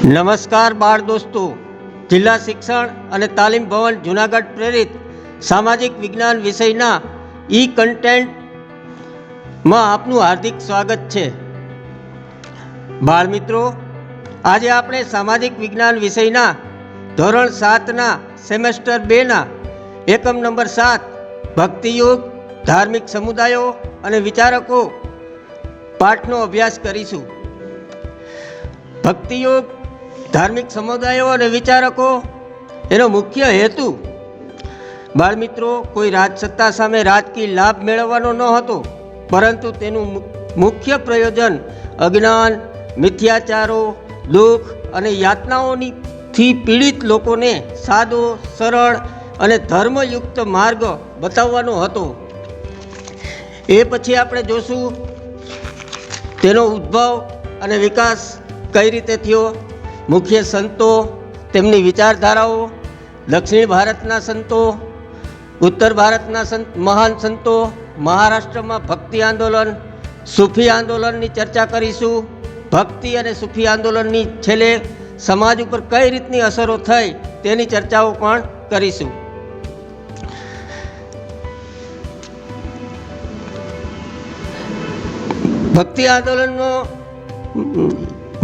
નમસ્કાર બાળ દોસ્તો, જિલ્લા શિક્ષણ અને તાલીમ ભવન જૂનાગઢ પ્રેરિત સામાજિક વિજ્ઞાન વિષયના ઈ કન્ટેન્ટમાં આપનું હાર્દિક સ્વાગત છે। બાળ મિત્રો, આજે આપણે સામાજિક વિજ્ઞાન વિષયના ધોરણ 7ના સેમેસ્ટર 2ના એકમ નંબર 7 ભક્તિયુગ, ધાર્મિક સમુદાયો અને વિચારકો પાઠનો અભ્યાસ કરીશું। ભક્તિયુગ, ધાર્મિક સમુદાયો અને વિચારકો એનો મુખ્ય હેતુ બાળમિત્રો કોઈ રાજસત્તા સામે રાજકીય લાભ મેળવવાનો ન હતો, પરંતુ તેનું મુખ્ય પ્રયોજન અજ્ઞાન, મિથ્યાચારો, દુઃખ અને યાતનાઓથી પીડિત લોકોને સાદો, સરળ અને ધર્મયુક્ત માર્ગ બતાવવાનો હતો। એ પછી આપણે જોશું તેનો ઉદ્ભવ અને વિકાસ કઈ રીતે થયો, મુખ્ય સંતો, તેમની વિચારધારાઓ, દક્ષિણ ભારતના સંતો, ઉત્તર ભારતના મહાન સંતો, મહારાષ્ટ્રમાં ભક્તિ આંદોલન, સૂફી આંદોલનની ચર્ચા કરીશું। ભક્તિ અને સૂફી આંદોલનની છેલ્લે સમાજ ઉપર કઈ રીતની અસરો થઈ તેની ચર્ચાઓ પણ કરીશું। ભક્તિ આંદોલનનો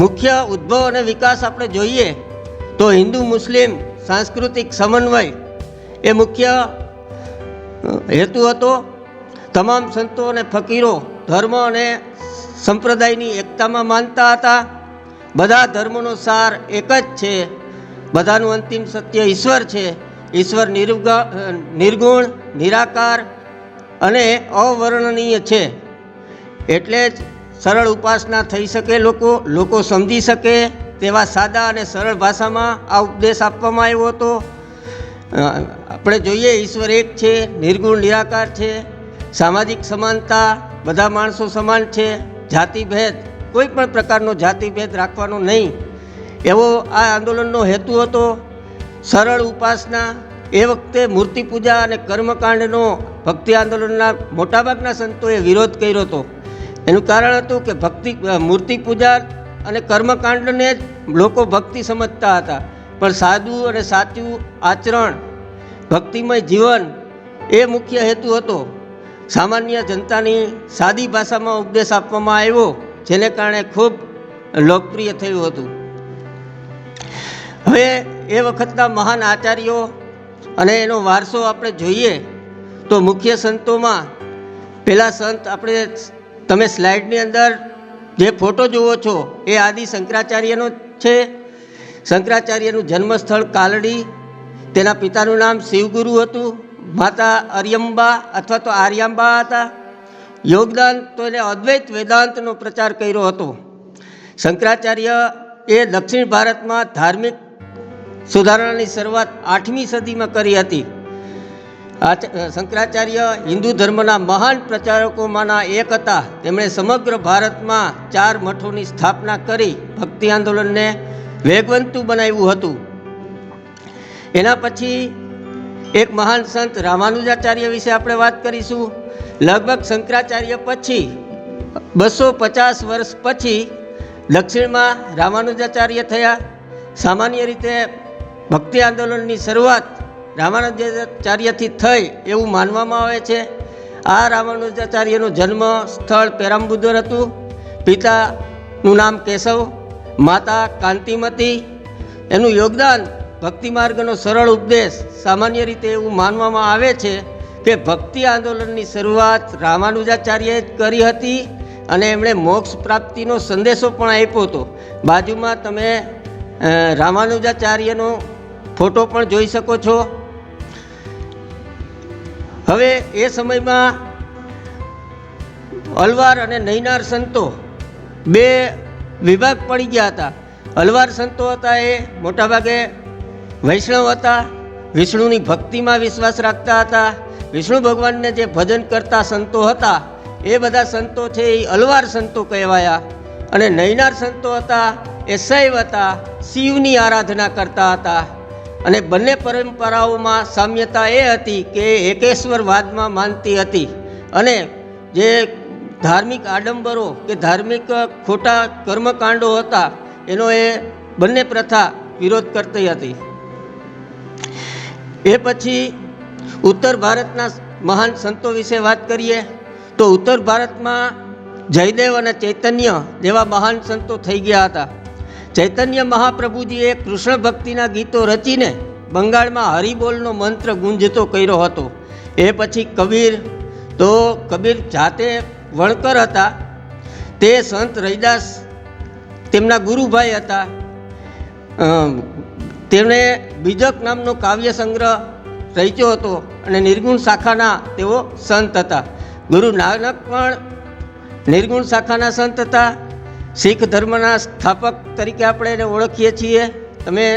મુખ્ય ઉદ્ભવ અને વિકાસ આપણે જોઈએ તો હિન્દુ મુસ્લિમ સાંસ્કૃતિક સમન્વય એ મુખ્ય હેતુ હતો। તમામ સંતો અને ફકીરો ધર્મ અને સંપ્રદાયની એકતામાં માનતા હતા। બધા ધર્મોનો સાર એક જ છે, બધાનું અંતિમ સત્ય ઈશ્વર છે। ઈશ્વર નિર્ગુણ, નિરાકાર અને અવર્ણનીય છે, એટલે જ સરળ ઉપાસના થઈ શકે, લોકો સમજી શકે તેવા સાદા અને સરળ ભાષામાં આ ઉપદેશ આપવામાં આવ્યો હતો। આપણે જોઈએ ઈશ્વર એક છે, નિર્ગુણ નિરાકાર છે, સામાજિક સમાનતા, બધા માણસો સમાન છે, જાતિભેદ, કોઈ પણ પ્રકારનો જાતિભેદ રાખવાનો નહીં, એવો આ આંદોલનનો હેતુ હતો। સરળ ઉપાસના, એ વખતે મૂર્તિ પૂજા અને કર્મકાંડનો ભક્તિ આંદોલનના મોટાભાગના સંતોએ વિરોધ કર્યો હતો। એનું કારણ હતું કે મૂર્તિ પૂજા અને કર્મકાંડને જ લોકો ભક્તિ સમજતા હતા, પણ સાદું અને સાચું આચરણ, ભક્તિમય જીવન એ મુખ્ય હેતુ હતો। સામાન્ય જનતાની સાદી ભાષામાં ઉપદેશ આપવામાં આવ્યો, જેને કારણે ખૂબ લોકપ્રિય થયું હતું। હવે એ વખતના મહાન આચાર્યો અને એનો વારસો આપણે જોઈએ તો મુખ્ય સંતોમાં પહેલા સંત તમે સ્લાઇડની અંદર જે ફોટો જુઓ છો એ આદિ શંકરાચાર્યનો છે। શંકરાચાર્યનું જન્મસ્થળ કાલડી, તેના પિતાનું નામ શિવગુરુ હતું, માતા અરિયંબા અથવા તો આર્યાંબા હતા। યોગદાન તો એને અદ્વૈત વેદાંતનો પ્રચાર કર્યો હતો। શંકરાચાર્ય એ દક્ષિણ ભારતમાં ધાર્મિક સુધારણાની શરૂઆત 8મી સદીમાં કરી હતી। શંકરાચાર્ય હિન્દુ ધર્મના મહાન પ્રચારકોમાંના એક હતા। તેમણે સમગ્ર ભારતમાં 4 મઠોની સ્થાપના કરી ભક્તિ આંદોલનને વેગવંતું બનાવ્યું હતું। એના પછી એક મહાન સંત રામાનુજાચાર્ય વિશે આપણે વાત કરીશું। લગભગ શંકરાચાર્ય પછી 250 વર્ષ પછી દક્ષિણમાં રામાનુજાચાર્ય થયા। સામાન્ય રીતે ભક્તિ આંદોલનની શરૂઆત રામાનુજાચાર્યથી થઈ એવું માનવામાં આવે છે। આ રામાનુજાચાર્યનું જન્મ સ્થળ પેરામ્બુદર હતું। પિતાનું નામ કેશવ, માતા કાંતિમતી। એનું યોગદાન ભક્તિ માર્ગનો સરળ ઉપદેશ, સામાન્ય રીતે એવું માનવામાં આવે છે કે ભક્તિ આંદોલનની શરૂઆત રામાનુજાચાર્યએ કરી હતી અને એમણે મોક્ષ પ્રાપ્તિનો સંદેશો પણ આપ્યો હતો। બાજુમાં તમે રામાનુજાચાર્યનો ફોટો પણ જોઈ શકો છો। હવે એ સમયમાં અલવાર અને નૈનાર સંતો બે વિભાગ પડી ગયા હતા। અલવાર સંતો હતા એ મોટાભાગે વૈષ્ણવ હતા, વિષ્ણુની ભક્તિમાં વિશ્વાસ રાખતા હતા, વિષ્ણુ ભગવાનને જે ભજન કરતા સંતો હતા એ બધા સંતો છે એ અલવાર સંતો કહેવાયા। અને નૈનાર સંતો હતા એ શૈવ હતા, શિવની આરાધના કરતા હતા। અને બંને પરંપરાઓમાં સામ્યતા એ હતી કે એકેશ્વરવાદમાં માનતી હતી અને જે ધાર્મિક આડંબરો કે ધાર્મિક ખોટા કર્મકાંડો હતા એનો એ બંને પ્રથા વિરોધ કરતી હતી. એ પછી ઉત્તર ભારતના મહાન સંતો વિશે વાત કરીએ તો ઉત્તર ભારતમાં જયદેવ અને ચૈતન્ય જેવા મહાન સંતો થઈ ગયા હતા. ચૈતન્ય મહાપ્રભુજીએ કૃષ્ણ ભક્તિના ગીતો રચીને બંગાળમાં હરિબોલનો મંત્ર ગુંજતો કર્યો હતો. એ પછી કબીર જાતે વણકર હતા. તે સંત રૈદાસ તેમના ગુરુભાઈ હતા. તેમણે બીજક નામનો કાવ્ય સંગ્રહ રચ્યો હતો અને નિર્ગુણ શાખાના તેઓ સંત હતા. ગુરુ નાનક પણ નિર્ગુણ શાખાના સંત હતા. શીખ ધર્મના સ્થાપક તરીકે આપણે એને ઓળખીએ છીએ. તમે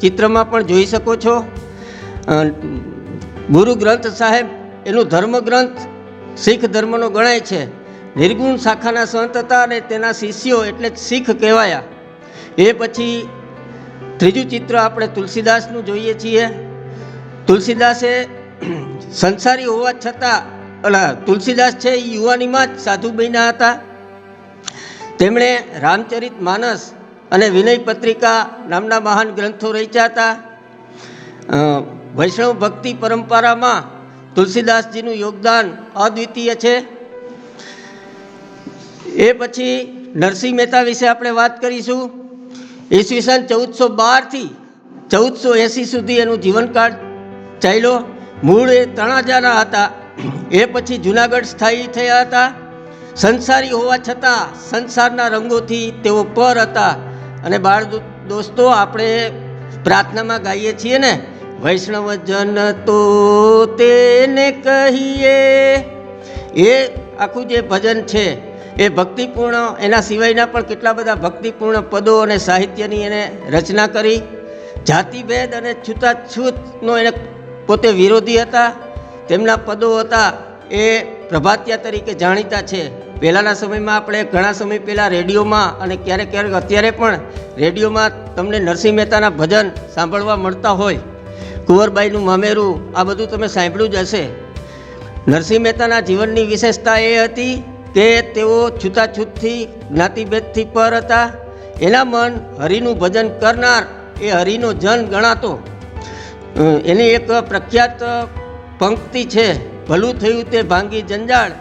ચિત્રમાં પણ જોઈ શકો છો. ગુરુ ગ્રંથ સાહેબ એનું ધર્મગ્રંથ શીખ ધર્મનો ગણાય છે. નિર્ગુણ શાખાના સંત હતા અને તેના શિષ્યો એટલે શીખ કહેવાયા. એ પછી ત્રીજું ચિત્ર આપણે તુલસીદાસનું જોઈએ છીએ. તુલસીદાસે સંસારી હોવા છતાં તુલસીદાસ છે એ યુવાનીમાં જ સાધુ બન્યા હતા. તેમણે રામચરિત માનસ અને વિનય પત્રિકા નામના મહાન ગ્રંથો રચ્યા હતા. વૈષ્ણવ ભક્તિ પરંપરામાં તુલસીદાસજીનું યોગદાન અદ્વિતીય છે. એ પછી નરસિંહ મહેતા વિશે આપણે વાત કરીશું. ઈસવીસન 1412થી 1480 સુધી એનું જીવનકાળ ચાલ્યો. મૂળ એ તળાજાના હતા. એ પછી જુનાગઢ સ્થાયી થયા હતા. સંસારી હોવા છતાં સંસારના રંગોથી તેઓ પર હતા. અને બાળ દોસ્તો આપણે પ્રાર્થનામાં ગાઈએ છીએ ને, વૈષ્ણવજન તો તેને કહીએ, એ આખું જે ભજન છે એ ભક્તિપૂર્ણ, એના સિવાયના પણ કેટલા બધા ભક્તિપૂર્ણ પદો અને સાહિત્યની એને રચના કરી. જાતિભેદ અને છૂતાછૂતનો એને પોતે વિરોધી હતા. તેમના પદો હતા એ પ્રભાતિયા તરીકે જાણીતા છે. પહેલાંના સમયમાં આપણે ઘણા સમય પહેલાં રેડિયોમાં અને ક્યારેક અત્યારે પણ રેડિયોમાં તમને નરસિંહ મહેતાના ભજન સાંભળવા મળતા હોય. કુંવરબાઈનું મામેરું, આ બધું તમે સાંભળ્યું જ હશે. નરસિંહ મહેતાના જીવનની વિશેષતા એ હતી કે તેઓ છૂતાછૂતથી જ્ઞાતિભેદથી પર હતા. એના મન હરિનું ભજન કરનાર એ હરિનો જન ગણાતો. એની એક પ્રખ્યાત પંક્તિ છે, ભલું થયું તે ભાંગી જંજાળ,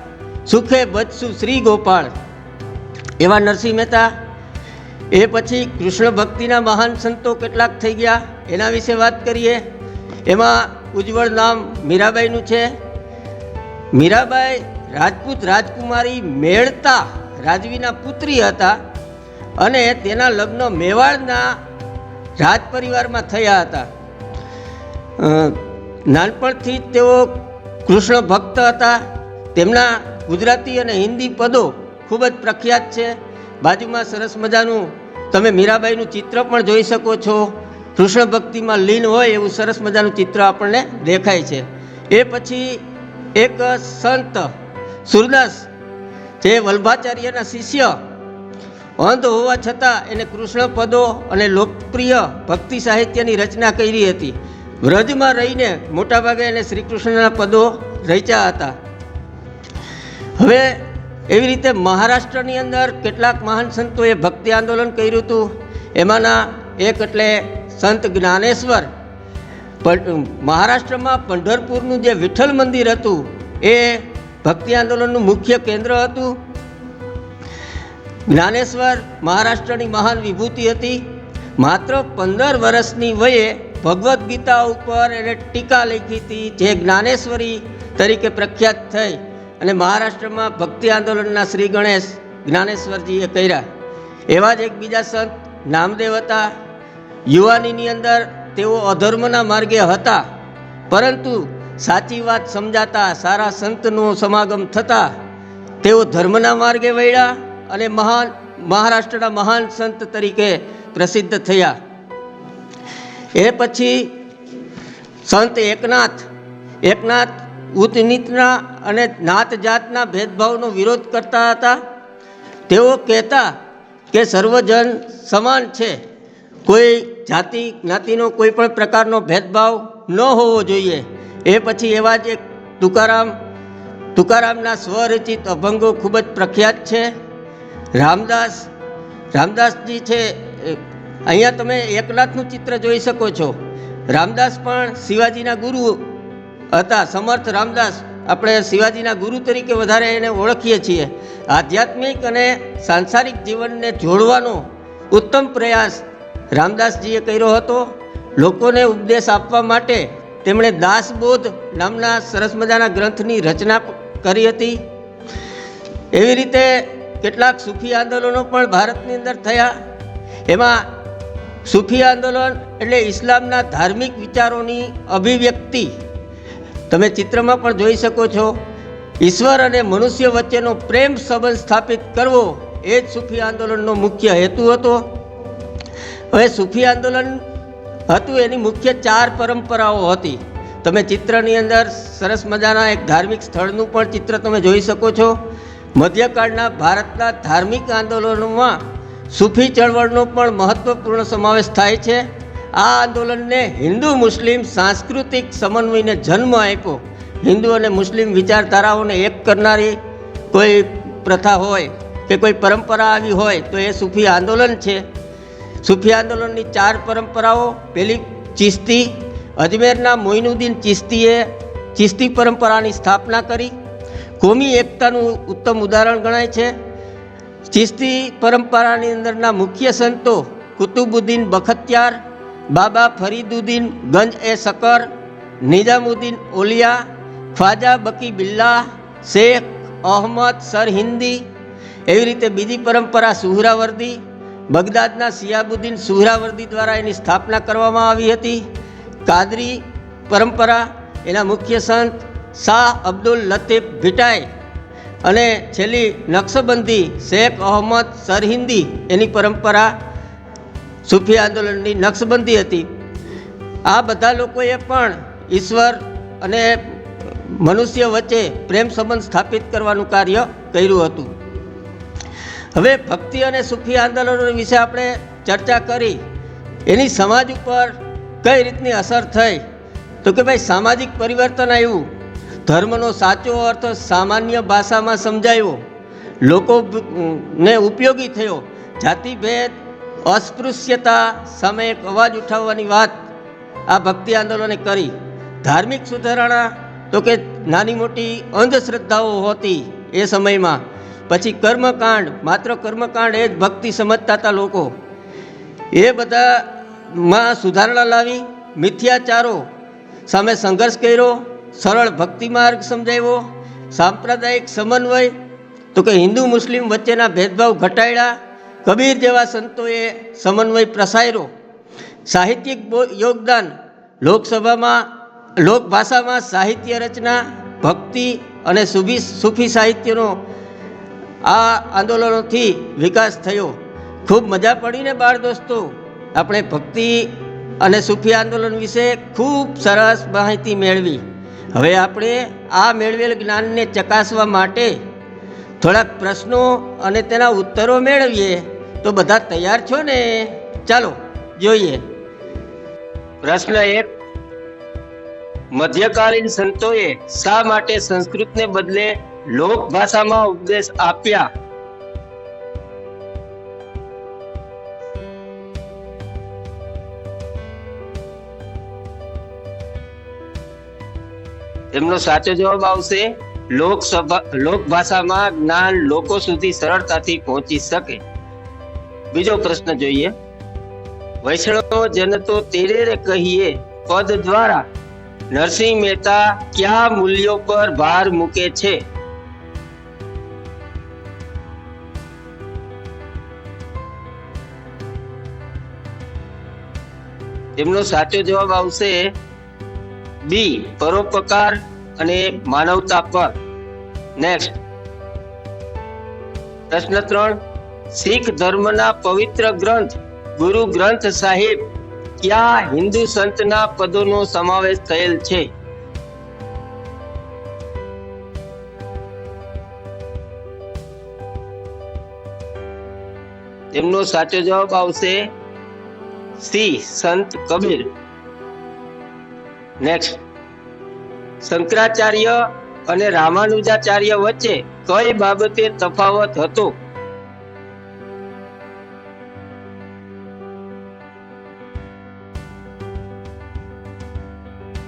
સુખે બચશું શ્રી ગોપાળ. એવા નરસિંહ મહેતા. એ પછી કૃષ્ણ ભક્તિના મહાન સંતો કેટલાક થઈ ગયા, એના વિશે વાત કરીએ. એમાં ઉજ્જવળ નામ મીરાબાઈનું છે. મીરાબાઈ રાજપૂત રાજકુમારી મેળતા રાજવીના પુત્રી હતા અને તેના લગ્ન મેવાડના રાજ પરિવારમાં થયા હતા. નાનપણથી તેઓ કૃષ્ણ ભક્ત હતા. તેમના ગુજરાતી અને હિન્દી પદો ખૂબ જ પ્રખ્યાત છે. બાજુમાં સરસ મજાનું તમે મીરાબાઈનું ચિત્ર પણ જોઈ શકો છો. કૃષ્ણ ભક્તિમાં લીન હોય એવું સરસ મજાનું ચિત્ર આપણને દેખાય છે. એ પછી એક સંત સુરદાસ, જે વલ્ભાચાર્યના શિષ્ય, અંધ હોવા છતાં એને કૃષ્ણ પદો અને લોકપ્રિય ભક્તિ સાહિત્યની રચના કરી હતી. વ્રજમાં રહીને મોટાભાગે એને શ્રી કૃષ્ણના પદો રચ્યા હતા. હવે એવી રીતે મહારાષ્ટ્રની અંદર કેટલાક મહાન સંતોએ ભક્તિ આંદોલન કર્યું હતું. એમાંના એક એટલે સંત જ્ઞાનેશ્વર. મહારાષ્ટ્રમાં પંઢરપુરનું જે વિઠ્ઠલ મંદિર હતું એ ભક્તિ આંદોલનનું મુખ્ય કેન્દ્ર હતું. જ્ઞાનેશ્વર મહારાષ્ટ્રની મહાન વિભૂતિ હતી. માત્ર 15 વર્ષની વયે ભગવદ્ ગીતા ઉપર એને ટીકા લખી હતી, જે જ્ઞાનેશ્વરી તરીકે પ્રખ્યાત થઈ અને મહારાષ્ટ્રમાં ભક્તિ આંદોલનના શ્રી ગણેશ જ્ઞાનેશ્વરજીએ કર્યા. એવા જ એક બીજા સંત નામદેવ હતા. યુવાનીની અંદર તેઓ અધર્મના માર્ગે હતા, પરંતુ સાચી વાત સમજાતા સારા સંતનો સમાગમ થતા તેઓ ધર્મના માર્ગે વળ્યા અને મહારાષ્ટ્રના મહાન સંત તરીકે પ્રસિદ્ધ થયા. એ પછી સંત એકનાથ ઉચ્ચ નીચના અને નાત જાતના ભેદભાવનો વિરોધ કરતા હતા. તેઓ કહેતા કે સર્વજન સમાન છે, કોઈ જાતિ જ્ઞાતિનો કોઈ પણ પ્રકારનો ભેદભાવ ન હોવો જોઈએ. એ પછી એવા જ એક તુકારામના સ્વરચિત અભંગો ખૂબ જ પ્રખ્યાત છે. રામદાસજી છે અહીંયા તમે એકનાથનું ચિત્ર જોઈ શકો છો. રામદાસ પણ શિવાજીના ગુરુ હતા. સમર્થ રામદાસ આપણે શિવાજીના ગુરુ તરીકે વધારે એને ઓળખીએ છીએ. આધ્યાત્મિક અને સાંસારિક જીવનને જોડવાનો ઉત્તમ પ્રયાસ રામદાસજીએ કર્યો હતો. લોકોને ઉપદેશ આપવા માટે તેમણે દાસબોધ નામના સરસ મજાના ગ્રંથની રચના કરી હતી. એવી રીતે કેટલાક સૂફી આંદોલનો પણ ભારતની અંદર થયા. એમાં સૂફી આંદોલન એટલે ઇસ્લામના ધાર્મિક વિચારોની અભિવ્યક્તિ. તમે ચિત્રમાં પણ જોઈ શકો છો. ઈશ્વર અને મનુષ્ય વચ્ચેનો પ્રેમ સંબંધ સ્થાપિત કરવો એ જ સૂફી આંદોલનનો મુખ્ય હેતુ હતો. હવે સૂફી આંદોલન હતું એની મુખ્ય 4 પરંપરાઓ હતી. તમે ચિત્રની અંદર સરસ મજાના એક ધાર્મિક સ્થળનું પણ ચિત્ર તમે જોઈ શકો છો. મધ્યકાળના ભારતના ધાર્મિક આંદોલનોમાં સૂફી ચળવળનો પણ મહત્વપૂર્ણ સમાવેશ થાય છે. આ આંદોલનને હિન્દુ મુસ્લિમ સાંસ્કૃતિક સમન્વયને જન્મ આપ્યો. હિન્દુ અને મુસ્લિમ વિચારધારાઓને એક કરનારી કોઈ પ્રથા હોય કે કોઈ પરંપરા આવી હોય તો એ સૂફી આંદોલન છે. સૂફી આંદોલનની 4 પરંપરાઓ. પહેલી ચિશ્તી. અજમેરના મોઇનુદ્દીન ચિશ્તીએ ચિશ્તી પરંપરાની સ્થાપના કરી. કોમી એકતાનું ઉત્તમ ઉદાહરણ ગણાય છે. ચિશ્તી પરંપરાની અંદરના મુખ્ય સંતો કુતુબુદ્દીન બખતિયાર, બાબા ફરીદુદ્દીન ગંજ એ શકર, નિઝામુદ્દીન ઓલિયા, ખ્વાજા બકી બિલ્લાહ, શેખ અહમદ સરહિંદી. એવી રીતે બીજી પરંપરા સુહરાવર્દી. બગદાદના સિયાબુદ્દીન સુહરાવર્દી દ્વારા એની સ્થાપના કરવામાં આવી હતી. કાદરી પરંપરા. એના મુખ્ય સંત શાહ અબ્દુલ લતીફ ભિટાઈ. અને છેલ્લી નક્શબંધી શેખ અહમદ સરહિંદી. એની પરંપરા સૂફી આંદોલનની નક્શબંધી હતી. આ બધા લોકોએ પણ ઈશ્વર અને મનુષ્ય વચ્ચે પ્રેમ સંબંધ સ્થાપિત કરવાનું કાર્ય કર્યું હતું. હવે ભક્તિ અને સૂફી આંદોલનો વિશે આપણે ચર્ચા કરી. એની સમાજ ઉપર કઈ રીતની અસર થઈ તો કે ભાઈ સામાજિક પરિવર્તન આવ્યું. ધર્મનો સાચો અર્થ સામાન્ય ભાષામાં સમજાયો. લોકોને ઉપયોગી થયો. જાતિભેદ અસ્પૃશ્યતા સામે એક અવાજ ઉઠાવવાની વાત આ ભક્તિ આંદોલને કરી. ધાર્મિક સુધારણા તો કે નાની મોટી અંધશ્રદ્ધાઓ હતી એ સમયમાં. પછી કર્મકાંડ, માત્ર કર્મકાંડ એ જ ભક્તિ સમજતા હતા લોકો. એ બધામાં સુધારણા લાવી. મિથ્યાચારો સામે સંઘર્ષ કર્યો. સરળ ભક્તિ માર્ગ સમજાવ્યો. સાંપ્રદાયિક સમન્વય તો કે હિન્દુ મુસ્લિમ વચ્ચેના ભેદભાવ ઘટાડ્યા. કબીર જેવા સંતોએ સમન્વય પ્રસાર્યો. સાહિત્યિક યોગદાન. લોકભાષામાં સાહિત્ય રચના, ભક્તિ અને સૂફી સાહિત્યનો આ આંદોલનોથી વિકાસ થયો. ખૂબ મજા પડીને બાળ દોસ્તો. આપણે ભક્તિ અને સૂફી આંદોલન વિશે ખૂબ સરસ માહિતી મેળવી. હવે આપણે આ મેળવેલ જ્ઞાનને ચકાસવા માટે થોડાક પ્રશ્નો અને તેના ઉત્તરો મેળવીએ. તો બધા તૈયાર છો ને? ચાલો જોઈએ. પ્રશ્ન 1. મધ્યકાલીન સંતોએ શા માટે સંસ્કૃતને બદલે લોક ભાષામાં ઉપદેશ આપ્યા? તેમનો સાચો જવાબ આવશે લોક ભાષામાં જ્ઞાન લોકો સુધી સરળતાથી પહોંચી શકે. બીજો પ્રશ્ન જોઈએ. વૈષ્ણવ જન તો તેરે રે કહીએ પદ દ્વારા નરસિંહ મહેતા કયા મૂલ્યો પર ભાર મૂકે છે? તેમનો સાચો જવાબ આવશે બી, પરોપકાર અને માનવતા પર. નેક્સ્ટ પ્રશ્ન 3. શીખ ધર્મના પવિત્ર ગ્રંથ ગુરુ ગ્રંથ સાહિબ કયા હિન્દુ સંતના પદોનો સમાવેશ થયેલ છે? તેમનો સાચો જવાબ આવશે સી, સંત કબીર. નેક્સ્ટ શંકરાચાર્ય અને રામાનુજાચાર્ય વચ્ચે કઈ બાબતે તફાવત હતો?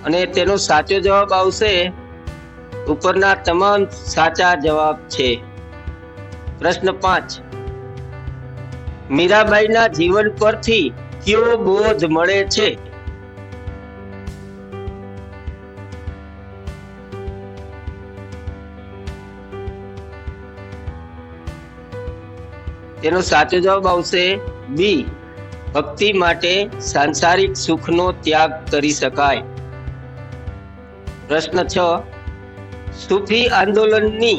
અને તેનો સાચો જવાબ આવશે ઉપરના તમામ સાચા જવાબ છે. પ્રશ્ન 5, મીરાબાઈના જીવન પરથી કયો બોધ મળે છે? તેનો સાચો જવાબ આવશે બી, ભક્તિ માટે સાંસારિક સુખનો ત્યાગ કરી શકાય. પ્રશ્ન 6, સૂફી આંદોલનની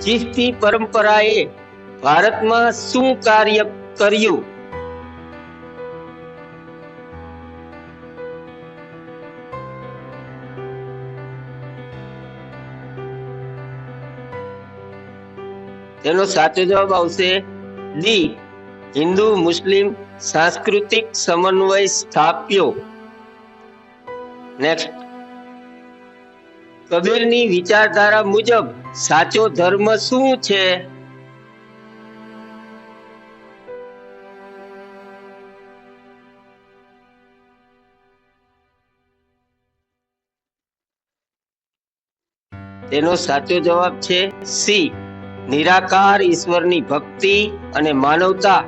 ચિશ્તી પરંપરાએ ભારતમાં શું કાર્ય કર્યું? તેનો સાચો જવાબ આવશે ડી, હિન્દુ મુસ્લિમ સાંસ્કૃતિક સમન્વય સ્થાપ્યો. નેક્સ્ટ, કબીરની વિચારધારા મુજબ સાચો ધર્મ શું છે? તેનો સાચો જવાબ છે સી, નિરાકાર ઈશ્વરની ભક્તિ અને માનવતા.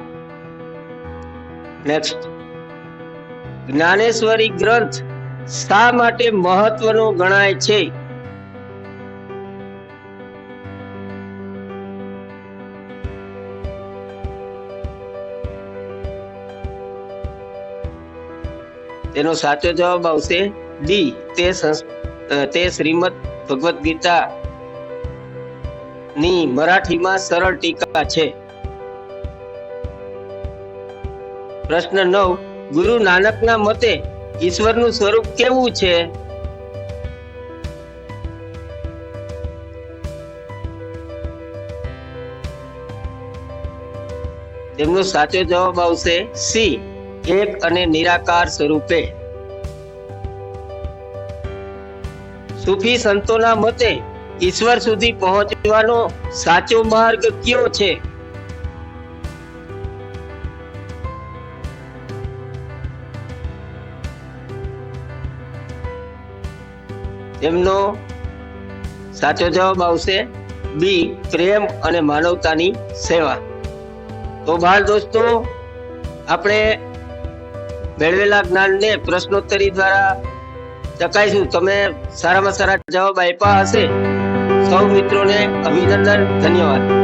નેક્સ્ટ, જ્ઞાનેશ્વરી ગ્રંથ શા માટે મહત્વનો ગણાય છે? તેનો સાચો જવાબ આવશે ડી, તે શ્રીમદ ભગવદ ગીતા ની મરાઠીમાં સરળ ટીકા છે. પ્રશ્ન 9, ગુરુ નાનકના મતે ઈશ્વરનું સ્વરૂપ કેવું છે? તેમનો સાચો જવાબ આવશે સી, એક અને નિરાકાર સ્વરૂપે. સૂફી સંતોના મતે ઈશ્વર સુધી પહોંચવાનો સાચો માર્ગ કયો છે? તેમનો સાચો જવાબ આવશે બી, પ્રેમ અને માનવતાની સેવા. તો બાળ દોસ્તો, આપણે મેળવેલા જ્ઞાનને પ્રશ્નોત્તરી દ્વારા ચકાઈશું. તમે સારામાં સારા જવાબ આપ્યા હશે. સૌ મિત્રોને અભિનંદન, ધન્યવાદ.